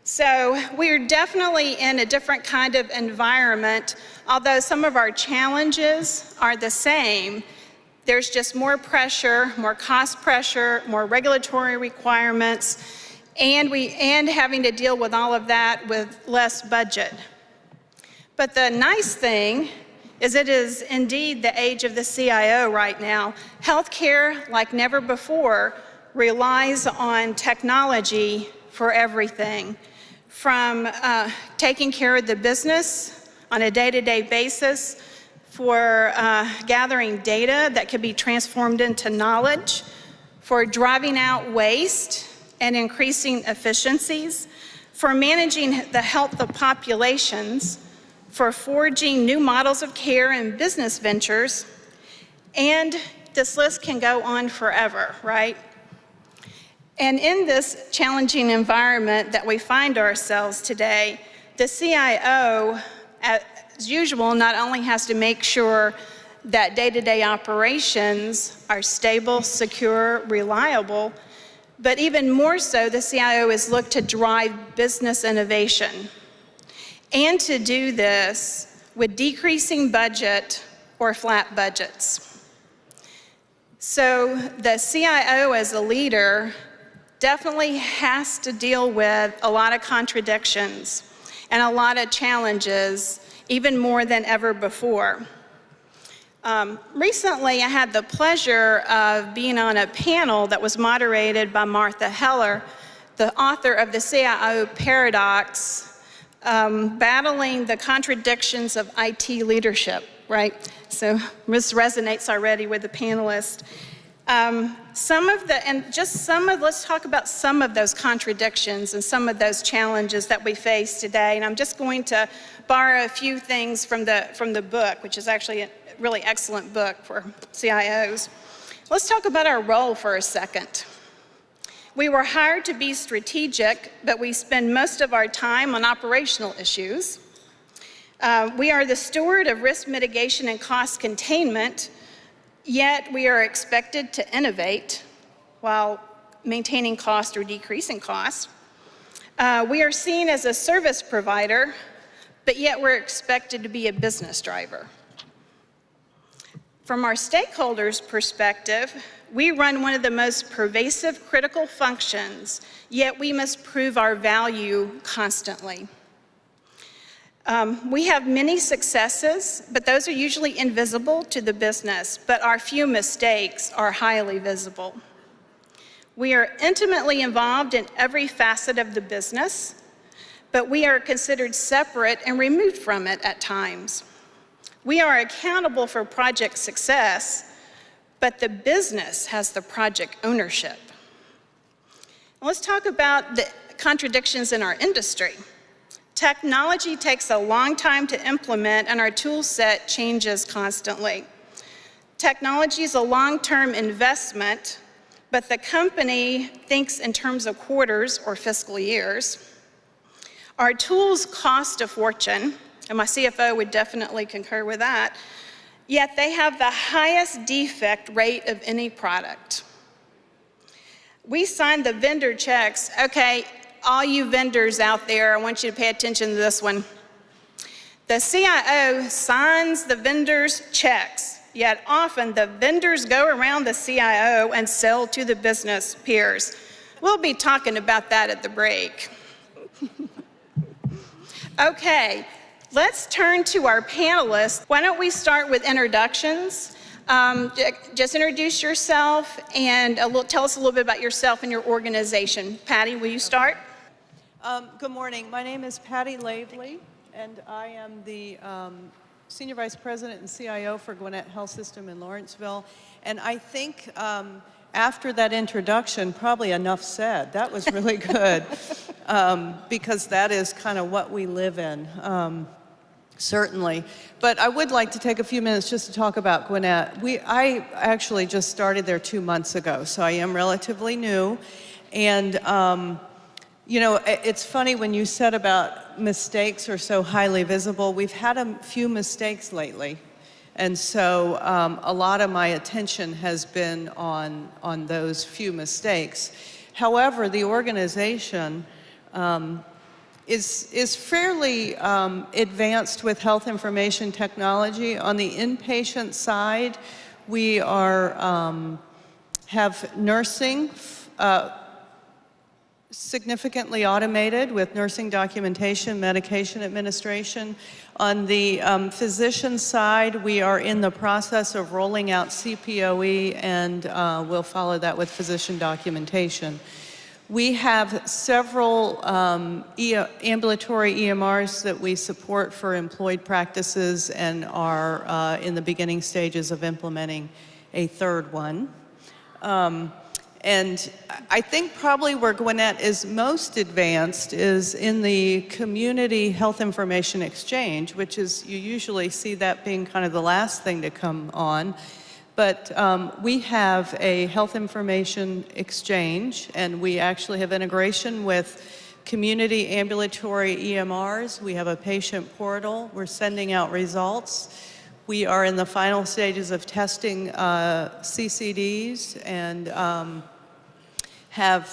So we're definitely in a different kind of environment, although some of our challenges are the same. There's just more pressure, more cost pressure, more regulatory requirements, and having to deal with all of that with less budget. But the nice thing is it is indeed the age of the CIO right now. Healthcare, like never before, relies on technology for everything, from taking care of the business on a day-to-day basis, for gathering data that can be transformed into knowledge, for driving out waste and increasing efficiencies, for managing the health of populations, for forging new models of care and business ventures, and this list can go on forever, right? And in this challenging environment that we find ourselves today, the CIO, as usual, not only has to make sure that day-to-day operations are stable, secure, reliable, but even more so, the CIO is looked to drive business innovation. And to do this with decreasing budget or flat budgets. So the CIO as a leader definitely has to deal with a lot of contradictions and a lot of challenges, even more than ever before. Recently, I had the pleasure of being on a panel that was moderated by Martha Heller, the author of the CIO Paradox, battling the contradictions of IT leadership, right? So this resonates already with the panelists. Let's talk about some of those contradictions and some of those challenges that we face today. And I'm just going to borrow a few things from the book, which is actually a really excellent book for CIOs. Let's talk about our role for a second. We were hired to be strategic, but we spend most of our time on operational issues. We are the steward of risk mitigation and cost containment, yet we are expected to innovate while maintaining cost or decreasing cost. We are seen as a service provider, but yet we're expected to be a business driver. From our stakeholders' perspective, we run one of the most pervasive critical functions, yet we must prove our value constantly. We have many successes, but those are usually invisible to the business, but our few mistakes are highly visible. We are intimately involved in every facet of the business, but we are considered separate and removed from it at times. We are accountable for project success, but the business has the project ownership. Let's talk about the contradictions in our industry. Technology takes a long time to implement, and our tool set changes constantly. Technology is a long-term investment, but the company thinks in terms of quarters or fiscal years. Our tools cost a fortune, and my CFO would definitely concur with that, yet they have the highest defect rate of any product. We sign the vendor checks. Okay, all you vendors out there, I want you to pay attention to this one. The CIO signs the vendors' checks, yet often the vendors go around the CIO and sell to the business peers. We'll be talking about that at the break. Okay, let's turn to our panelists. Why don't we start with introductions? Just introduce yourself and tell us a little bit about yourself and your organization. Patty, will you start? Good morning. My name is Patty Lavely, and I am the Senior Vice President and CIO for Gwinnett Health System in Lawrenceville. And I think after that introduction, probably enough said. That was really good, because that is kind of what we live in. Certainly. But I would like to take a few minutes just to talk about Gwinnett. I actually just started there 2 months ago, so I am relatively new. And, you know, it's funny when you said about mistakes are so highly visible. We've had a few mistakes lately. And so a lot of my attention has been on those few mistakes. However, the organization is fairly advanced with health information technology. On the inpatient side, we have nursing significantly automated with nursing documentation, medication administration. On the physician side, we are in the process of rolling out CPOE, and we'll follow that with physician documentation. We have several ambulatory EMRs that we support for employed practices and are in the beginning stages of implementing a third one. And I think probably where Gwinnett is most advanced is in the community health information exchange, which is, you usually see that being kind of the last thing to come on. But we have a health information exchange, and we actually have integration with community ambulatory EMRs. We have a patient portal. We're sending out results. We are in the final stages of testing CCDs and have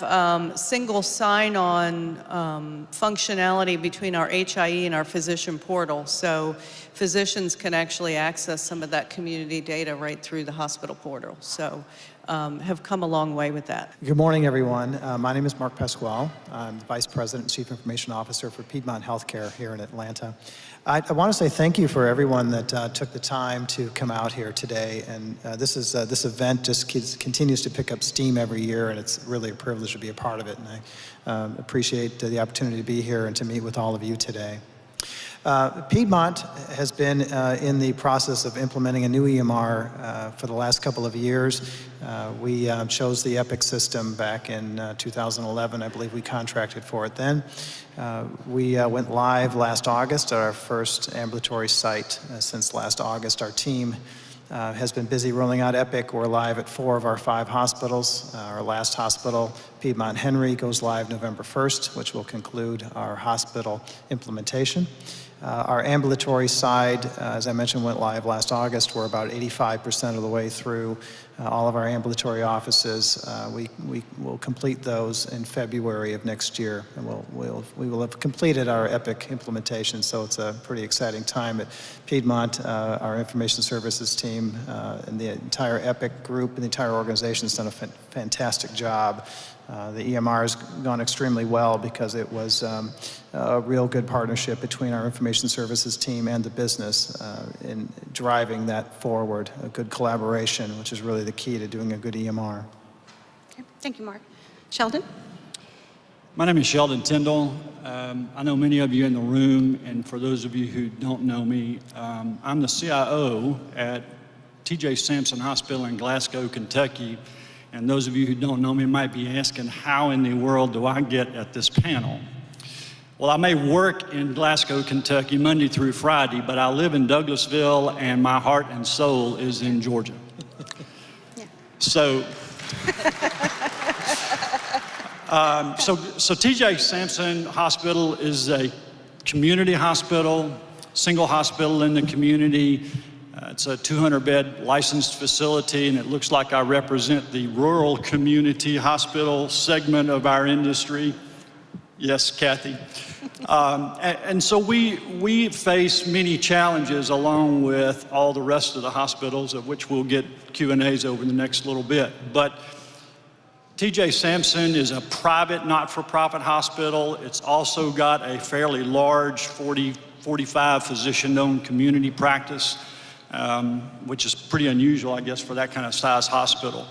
single sign-on functionality between our HIE and our physician portal. So physicians can actually access some of that community data right through the hospital portal. So have come a long way with that. Good morning, everyone. My name is Mark Pasquale. I'm the Vice President and Chief Information Officer for Piedmont Healthcare here in Atlanta. I want to say thank you for everyone that took the time to come out here today. And this event just continues to pick up steam every year, and it's really a privilege to be a part of it. And I appreciate the opportunity to be here and to meet with all of you today. Piedmont has been in the process of implementing a new EMR for the last couple of years. We chose the Epic system back in 2011. I believe we contracted for it then. We went live last August at our first ambulatory site since last August. Our team has been busy rolling out Epic. We're live at 4 of our 5 hospitals. Our last hospital, Piedmont Henry, goes live November 1st, which will conclude our hospital implementation. Our ambulatory side, as I mentioned, went live last August. We're about 85% of the way through all of our ambulatory offices. We will complete those in February of next year, and we will have completed our Epic implementation, so it's a pretty exciting time at Piedmont. Our information services team and the entire Epic group and the entire organization has done a fantastic job. The EMR has gone extremely well because it was a real good partnership between our information services team and the business in driving that forward, a good collaboration, which is really the key to doing a good EMR. Okay. Thank you, Mark. Sheldon? My name is Sheldon Tyndall. I know many of you in the room, and for those of you who don't know me, I'm the CIO at T.J. Sampson Hospital in Glasgow, Kentucky. And those of you who don't know me might be asking, how in the world do I get at this panel? Well, I may work in Glasgow, Kentucky, Monday through Friday, but I live in Douglasville, and my heart and soul is in Georgia. Yeah. So T.J. Sampson Hospital is a community hospital, single hospital in the community. It's a 200-bed licensed facility, and it looks like I represent the rural community hospital segment of our industry. Yes, Kathy. And so we face many challenges along with all the rest of the hospitals, of which we'll get Q&As over the next little bit. But T.J. Sampson is a private, not-for-profit hospital. It's also got a fairly large 45 physician-owned community practice. Which is pretty unusual, I guess, for that kind of size hospital.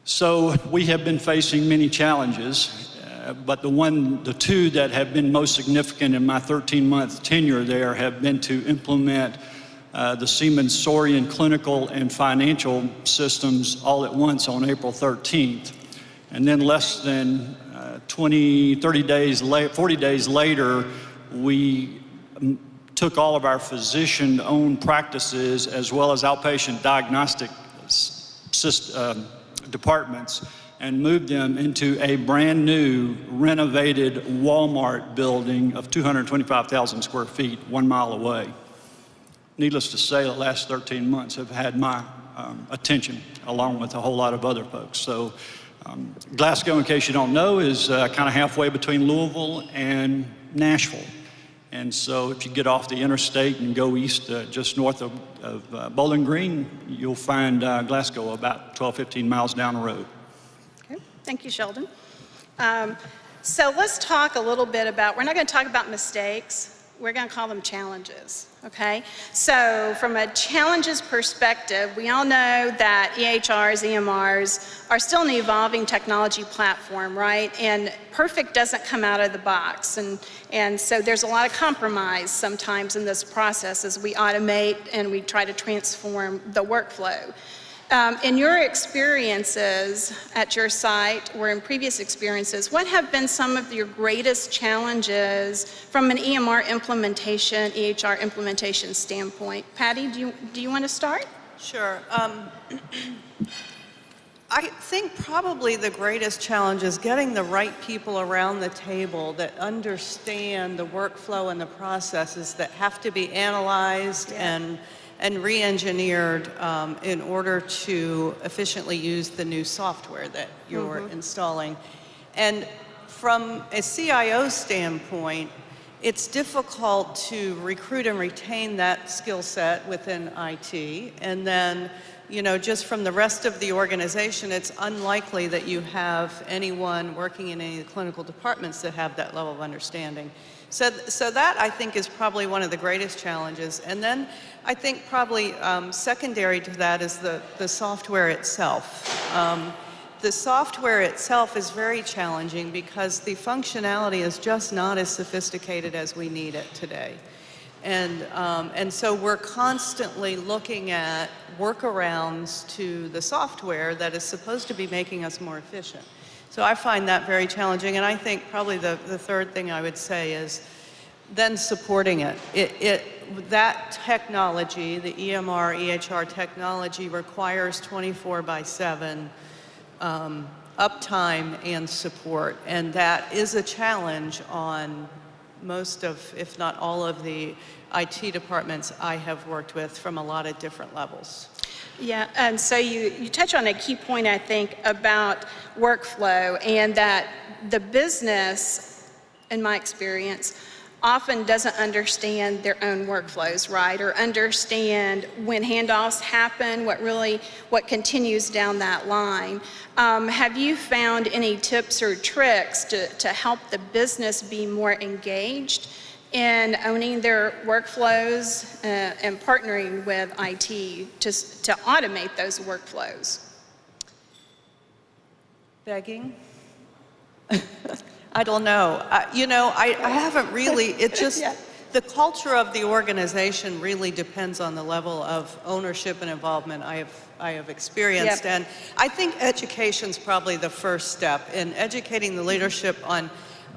So we have been facing many challenges, but the two that have been most significant in my 13-month tenure there have been to implement the Siemens Sorian clinical and financial systems all at once on April 13th. And then less than 40 days later, we took all of our physician-owned practices as well as outpatient diagnostic departments and moved them into a brand new renovated Walmart building of 225,000 square feet, 1 mile away. Needless to say, the last 13 months have had my attention, along with a whole lot of other folks. So Glasgow, in case you don't know, is kind of halfway between Louisville and Nashville. And so if you get off the interstate and go east just north of Bowling Green, you'll find Glasgow about 12, 15 miles down the road. Okay, thank you, Sheldon. So let's talk a little bit about, we're not going to talk about mistakes, we're going to call them challenges, okay? So from a challenges perspective, we all know that EHRs, EMRs are still an evolving technology platform, right? And perfect doesn't come out of the box. And so there's a lot of compromise sometimes in this process as we automate and we try to transform the workflow. In your experiences at your site or in previous experiences, what have been some of your greatest challenges from an EMR implementation, EHR implementation standpoint? Patty, do you want to start? Sure. I think probably the greatest challenge is getting the right people around the table that understand the workflow and the processes that have to be analyzed and re-engineered in order to efficiently use the new software that you're installing. And from a CIO standpoint, it's difficult to recruit and retain that skill set within IT. And then, you know, just from the rest of the organization, it's unlikely that you have anyone working in any of the clinical departments that have that level of understanding. So that, I think, is probably one of the greatest challenges. And then I think probably secondary to that is the software itself. The software itself is very challenging because the functionality is just not as sophisticated as we need it today. And so we're constantly looking at workarounds to the software that is supposed to be making us more efficient. So I find that very challenging, and I think probably the third thing I would say is then supporting it. That technology, the EMR, EHR technology, requires 24/7 uptime and support, and that is a challenge on most of, if not all of the IT departments I have worked with from a lot of different levels. Yeah, and so you touch on a key point, I think, about workflow, and that the business, in my experience, often doesn't understand their own workflows, right? Or understand when handoffs happen, what continues down that line. Have you found any tips or tricks to help the business be more engaged in owning their workflows and partnering with IT to automate those workflows? Begging? I don't know. I haven't really, it just, the culture of the organization really depends on the level of ownership and involvement I have experienced. And I think education's probably the first step in educating the leadership on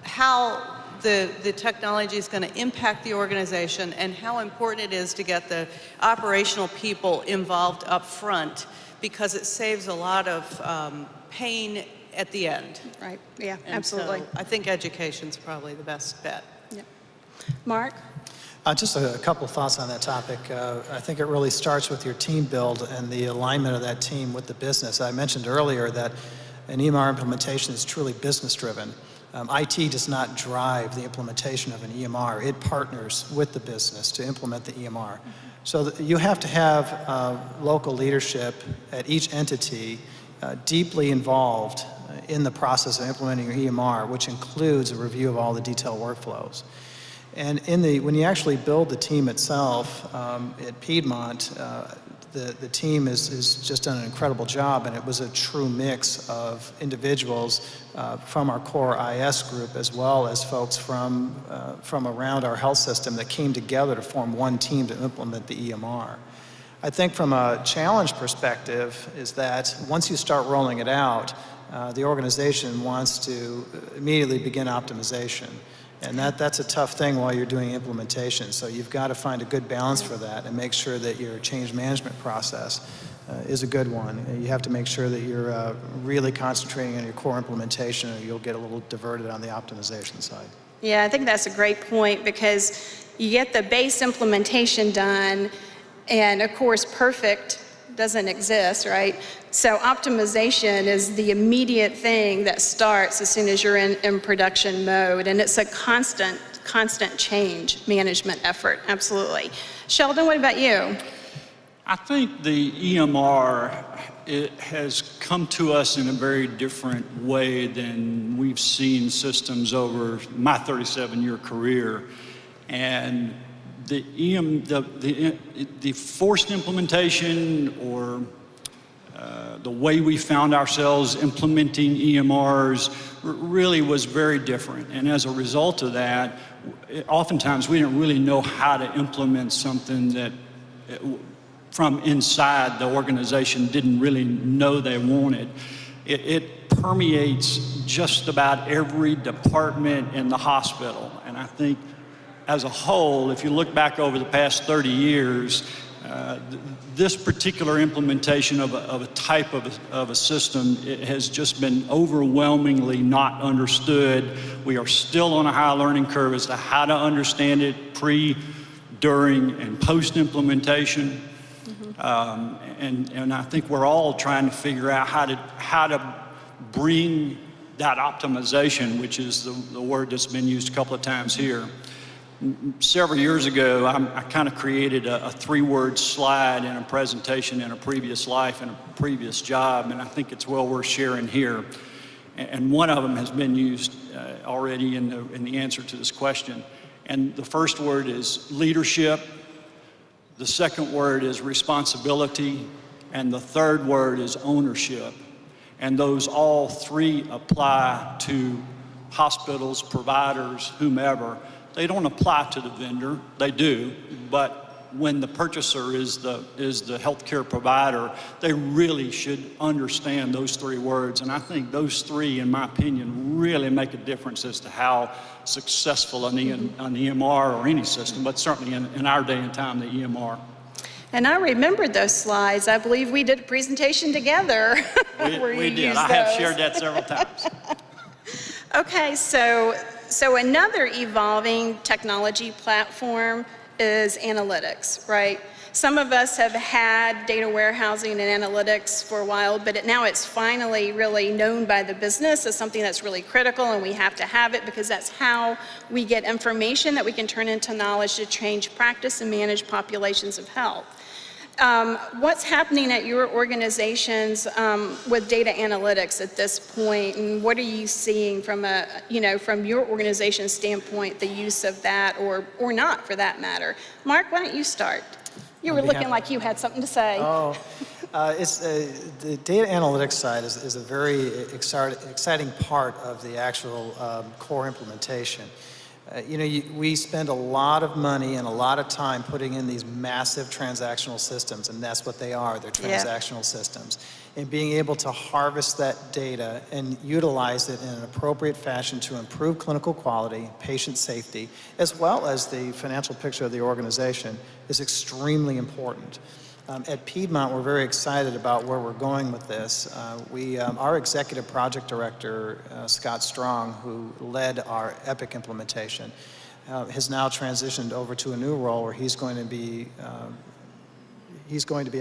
how the technology is going to impact the organization and how important it is to get the operational people involved up front, because it saves a lot of pain at the end. Right, yeah, And absolutely. So I think education's probably the best bet. Yeah. Mark? Just a couple of thoughts on that topic. I think it really starts with your team build and the alignment of that team with the business. I mentioned earlier that an EMR implementation is truly business driven. IT does not drive the implementation of an EMR. It partners with the business to implement the EMR. So you have to have local leadership at each entity deeply involved in the process of implementing your EMR, which includes a review of all the detailed workflows. And when you actually build the team itself at Piedmont, the team has just done an incredible job, and it was a true mix of individuals from our core IS group as well as folks from around our health system that came together to form one team to implement the EMR. I think from a challenge perspective is that once you start rolling it out, the organization wants to immediately begin optimization. And that's a tough thing while you're doing implementation. So you've got to find a good balance for that and make sure that your change management process is a good one. You have to make sure that you're really concentrating on your core implementation, or you'll get a little diverted on the optimization side. Yeah, I think that's a great point, because you get the base implementation done, and of course, perfect doesn't exist, right? So optimization is the immediate thing that starts as soon as you're in production mode, and it's a constant constant change management effort, absolutely. Sheldon, what about you? I think the EMR, it has come to us in a very different way than we've seen systems over my 37-year career. And the forced implementation or the way we found ourselves implementing EMRs really was very different. And as a result of that, oftentimes we didn't really know how to implement something that from inside the organization didn't really know they wanted. It permeates just about every department in the hospital. And I think as a whole, if you look back over the past 30 years, this particular implementation of a type of a system, it has just been overwhelmingly not understood. We are still on a high learning curve as to how to understand it pre, during, and post-implementation. And I think we're all trying to figure out how to bring that optimization, which is the word that's been used a couple of times here. Several years ago, I kind of created a 3-word slide in a presentation in a previous life and a previous job, and I think it's well worth sharing here. And one of them has been used already in the answer to this question. And the first word is leadership. The second word is responsibility, and the third word is ownership. And those all three apply to hospitals, providers, whomever. They don't apply to the vendor, they do, but when the purchaser is the healthcare provider, they really should understand those 3 words. And I think those 3, in my opinion, really make a difference as to how successful an EMR or any system, but certainly in our day and time, the EMR. And I remembered those slides. I believe we did a presentation together. We did. I have shared that several times. Okay, so another evolving technology platform is analytics, right? Some of us have had data warehousing and analytics for a while, but now it's finally really known by the business as something that's really critical, and we have to have it because that's how we get information that we can turn into knowledge to change practice and manage populations of health. What's happening at your organizations with data analytics at this point, and what are you seeing from from your organization's standpoint, the use of that or not for that matter? Mark, why don't you start? You were looking like you had something to say. Oh, the data analytics side is a very exciting part of the actual core implementation. We spend a lot of money and a lot of time putting in these massive transactional systems, and that's what they are. They're transactional systems. And being able to harvest that data and utilize it in an appropriate fashion to improve clinical quality, patient safety, as well as the financial picture of the organization is extremely important. At Piedmont, we're very excited about where we're going with this. Our executive project director, Scott Strong, who led our Epic implementation, has now transitioned over to a new role where he's going to be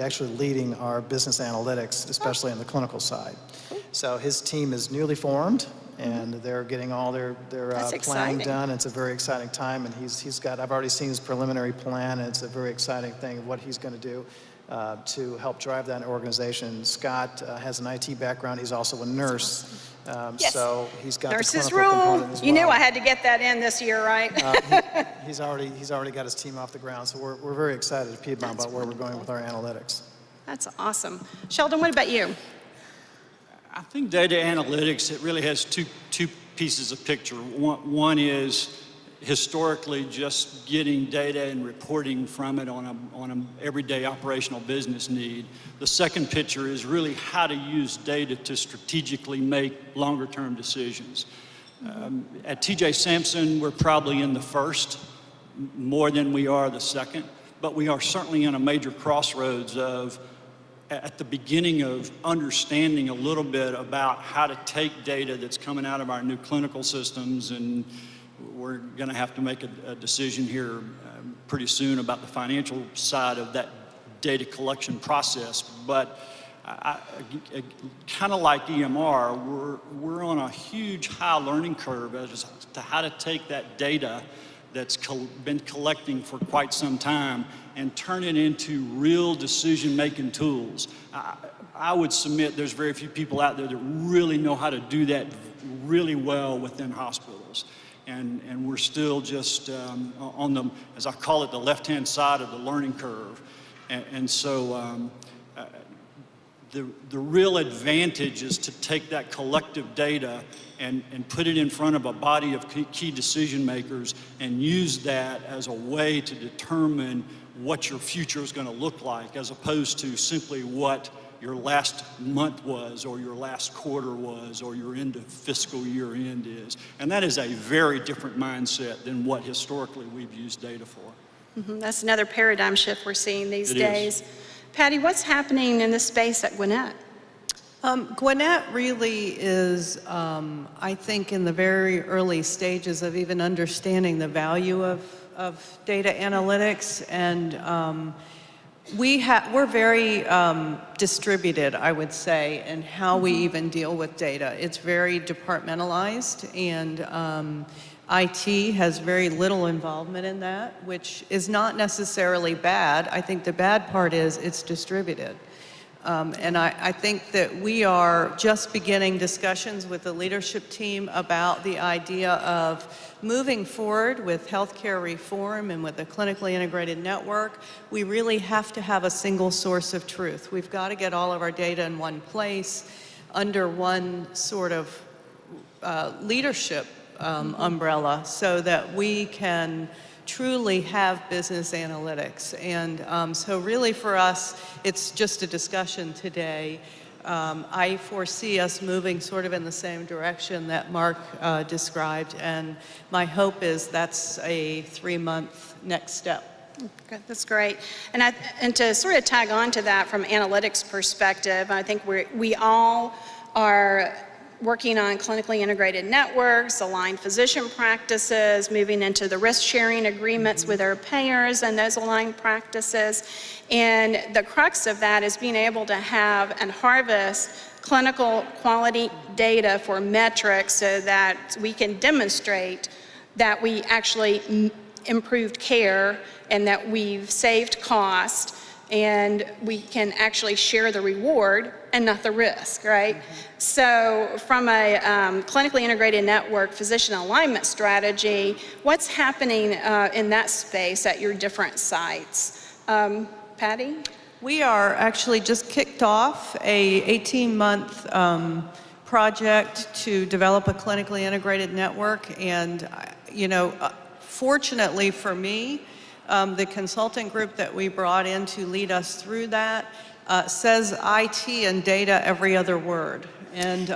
actually leading our business analytics, especially on the clinical side. So his team is newly formed, and they're getting all their planning done. It's a very exciting time, and I've already seen his preliminary plan, and it's a very exciting thing of what he's going to do to help drive that organization. Scott has an IT background. He's also a nurse. Yes. So he's got Nurses the clinical component as well. You knew I had to get that in this year, right? He's already got his team off the ground, so we're very excited at Piedmont about where we're going with our analytics. That's awesome. Sheldon, what about you? I think data analytics, it really has two pieces of picture. One is historically just getting data and reporting from it on an everyday operational business need. The second picture is really how to use data to strategically make longer term decisions. At TJ Sampson, we're probably in the first more than we are the second, but we are certainly in a major crossroads of at the beginning of understanding a little bit about how to take data that's coming out of our new clinical systems, and we're going to have to make a decision here pretty soon about the financial side of that data collection process. But kind of like EMR, we're on a huge high learning curve as to how to take that data that's been collecting for quite some time and turn it into real decision-making tools. I would submit there's very few people out there that really know how to do that really well within hospitals. And we're still just on the, as I call it, the left-hand side of the learning curve. And so the real advantage is to take that collective data and put it in front of a body of key decision makers and use that as a way to determine what your future is going to look like, as opposed to simply what your last month was, or your last quarter was, or your end of fiscal year end is. And that is a very different mindset than what historically we've used data for. Mm-hmm. That's another paradigm shift we're seeing these It days. is. Patty, what's happening in this space at Gwinnett? Gwinnett really is, I think, in the very early stages of even understanding the value of data analytics, and we're very distributed, I would say, in how we even deal with data. It's very departmentalized, and IT has very little involvement in that, which is not necessarily bad. I think the bad part is it's distributed. And I think that we are just beginning discussions with the leadership team about the idea of moving forward with healthcare reform and with a clinically integrated network. We really have to have a single source of truth. We've got to get all of our data in one place, under one sort of leadership umbrella, so that we can truly have business analytics. And so really for us, it's just a discussion today. I foresee us moving sort of in the same direction that Mark described, and my hope is that's a 3-month next step. Okay, that's great. And to sort of tag on to that from analytics perspective, I think we all are working on clinically integrated networks, aligned physician practices, moving into the risk-sharing agreements with our payers and those aligned practices. And the crux of that is being able to have and harvest clinical quality data for metrics so that we can demonstrate that we actually improved care and that we've saved cost, and we can actually share the reward and not the risk, right? So from a clinically integrated network physician alignment strategy, what's happening in that space at your different sites? Patty? We are actually just kicked off a 18-month project to develop a clinically integrated network, and fortunately for me, the consulting group that we brought in to lead us through that says IT and data every other word. And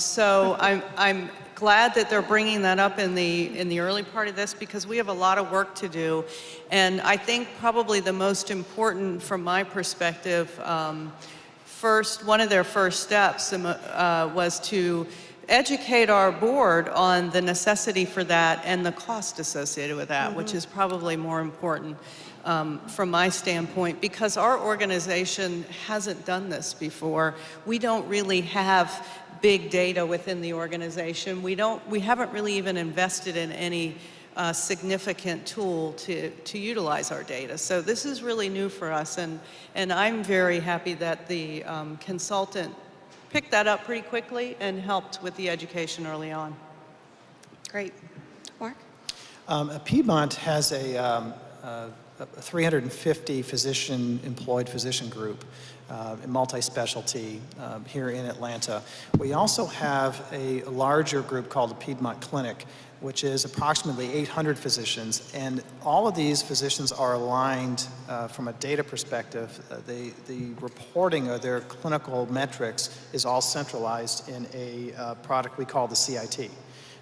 so I'm glad that they're bringing that up in the early part of this, because we have a lot of work to do. And I think probably the most important from my perspective, one of their first steps was to educate our board on the necessity for that and the cost associated with that, which is probably more important from my standpoint, because our organization hasn't done this before. We don't really have big data within the organization. We haven't really even invested in any significant tool to utilize our data. So this is really new for us, and I'm very happy that the consultant picked that up pretty quickly and helped with the education early on. Great. Mark? Piedmont has a 350 employed physician group, multi-specialty here in Atlanta. We also have a larger group called the Piedmont Clinic, which is approximately 800 physicians, and all of these physicians are aligned from a data perspective. The reporting of their clinical metrics is all centralized in a product we call the CIT.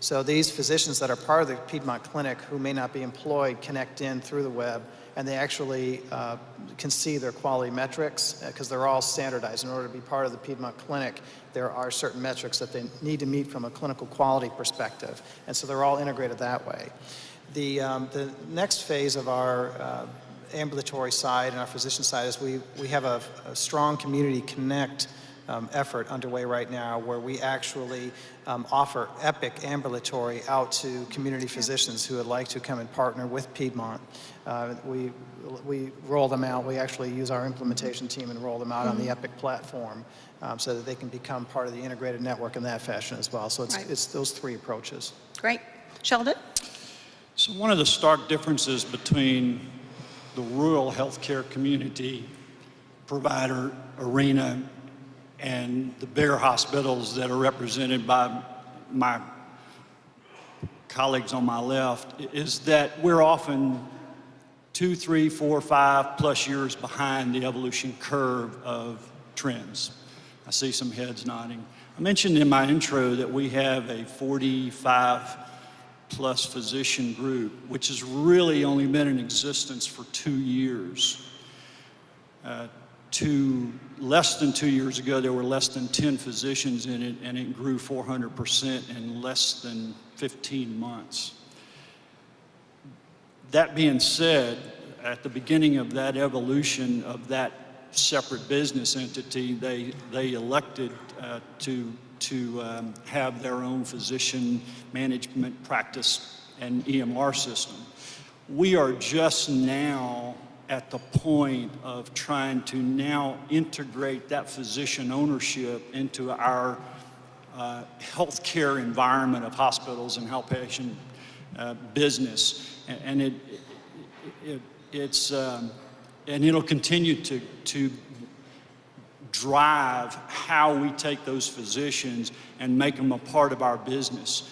So these physicians that are part of the Piedmont Clinic who may not be employed connect in through the web, and they actually can see their quality metrics because they're all standardized. In order to be part of the Piedmont Clinic, there are certain metrics that they need to meet from a clinical quality perspective, and so they're all integrated that way. The next phase of our ambulatory side and our physician side is we have a strong community connect effort underway right now where we actually offer Epic ambulatory out to community physicians who would like to come and partner with Piedmont. We roll them out. We actually use our implementation team and roll them out on the Epic platform so that they can become part of the integrated network in that fashion as well. So it's those three approaches. Great. Sheldon? So one of the stark differences between the rural healthcare community provider arena and the bigger hospitals that are represented by my colleagues on my left is that we're often 2, 3, 4, 5+ years behind the evolution curve of trends. I see some heads nodding. I mentioned in my intro that we have a 45+ physician group, which has really only been in existence for 2 years. Less than 2 years ago, there were less than 10 physicians in it, and it grew 400% in less than 15 months. That being said, at the beginning of that evolution of that separate business entity, they elected to have their own physician management practice and EMR system. We are just now at the point of trying to now integrate that physician ownership into our healthcare environment of hospitals and outpatient business, and it'll continue to drive how we take those physicians and make them a part of our business.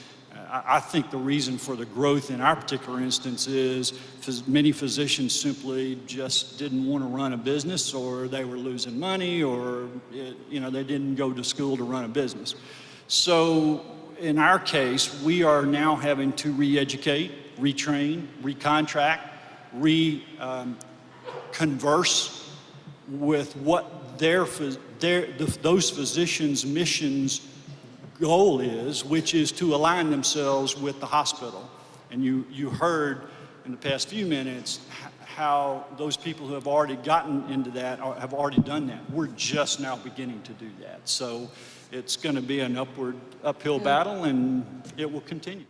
I think the reason for the growth in our particular instance is many physicians simply just didn't want to run a business, or they were losing money, or they didn't go to school to run a business. So in our case, we are now having to re-educate, retrain, recontract, converse with what those physicians' missions goal is, which is to align themselves with the hospital. And you heard in the past few minutes how those people who have already gotten into that have already done that. We're just now beginning to do that. So it's going to be an uphill battle, and it will continue.